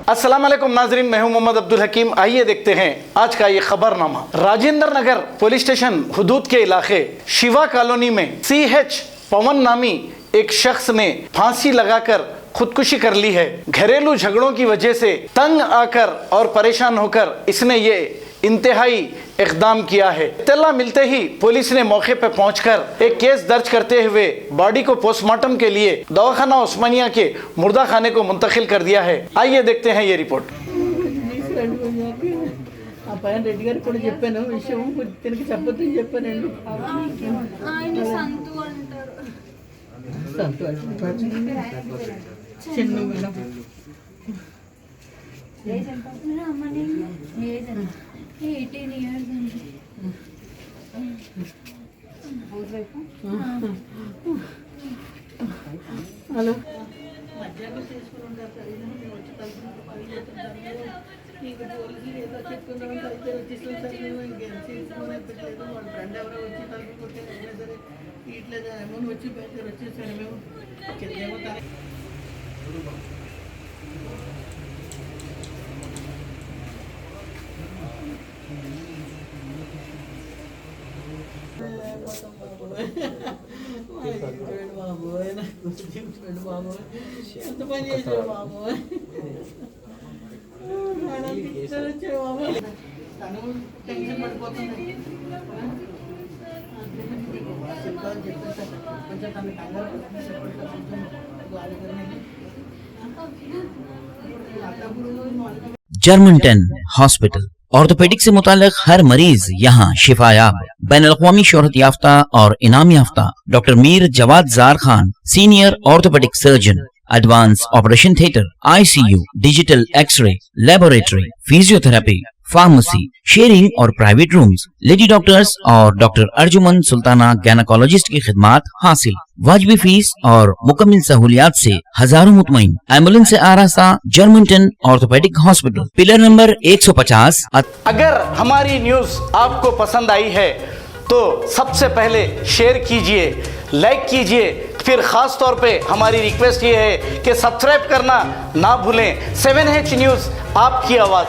अस्सलाम वालेकुम नाजरीन, मैं हूं मोहम्मद अब्दुल हकीम। आइए देखते हैं आज का ये खबरनामा। राजेंद्र नगर पुलिस स्टेशन हुदूद के इलाके शिवा कॉलोनी में CH पवन नामी एक शख्स ने फांसी लगाकर खुदकुशी कर ली है। घरेलू झगड़ों की वजह से तंग आकर और परेशान होकर इसने ये इंतहाई इक़दाम किया है। इत्तला मिलते ही पुलिस ने मौके पर पहुंचकर एक केस दर्ज करते हुए बॉडी को पोस्टमार्टम के लिए दवाखाना उस्मानिया के मुर्दा खाने को मुंतकिल कर दिया है। आइए देखते हैं ये रिपोर्ट। రెడ్డి గారికి కూడా చెప్పాను విషయం, తినకి చెప్పొద్దని చెప్పానండి. ఆయన సంతు అంటారు. సంతు చిన్న మేడం అమ్మని 18 years అండి. హలో నీకు పోలీసులు ఏదో చెప్పుకుందామని అయితే వచ్చేసాం సార్. మేము ఇంకేం చేసుకుని పెట్టలేదు. వాళ్ళ ఫ్రెండ్ ఎవరో వచ్చి తలుపు కొట్టే సరే ఇట్లేదు ఏమో వచ్చి బయట వచ్చేసాను. మేము కిందేమో బాబోయ్, నాకు చూపించాడు బాబోయ్, ఎంత పని చేశాడు బాబోయ్. తను టెన్షన్ పడిపోతుంది. చెప్తాను చెప్పేసి కొంచెం తను కంగారు जर्मनटन हॉस्पिटल ऑर्थोपेडिक से मुताल्लिक हर मरीज यहाँ शिफायाब। बैनुल-अक़वामी शोहरत याफ्ता और इनाम याफ्ता doctor Mir Jawad Zar Khan, senior orthopaedic surgeon, advance operation theatre, ICU, digital x ray, laboratory, physiotherapy, pharmacy, sharing और प्राइवेट रूम्स, लेडी डॉक्टर्स और डॉक्टर अर्जुमन सुल्ताना गैनकोलॉजिस्ट की खिदमात हासिल। वाजबी फीस और मुकम्मल सहूलियात से हजारों मुतमईन। एम्बुलेंस से आरास्ता Germantown orthopaedic hospital, pillar number 150। अगर हमारी न्यूज़ आपको पसंद आई है तो सबसे पहले शेयर कीजिए, लाइक कीजिए, फिर ख़ास तौर पे हमारी रिक्वेस्ट ये है कि सब्सक्राइब करना ना भूलें। 7H न्यूज़, आपकी आवाज़।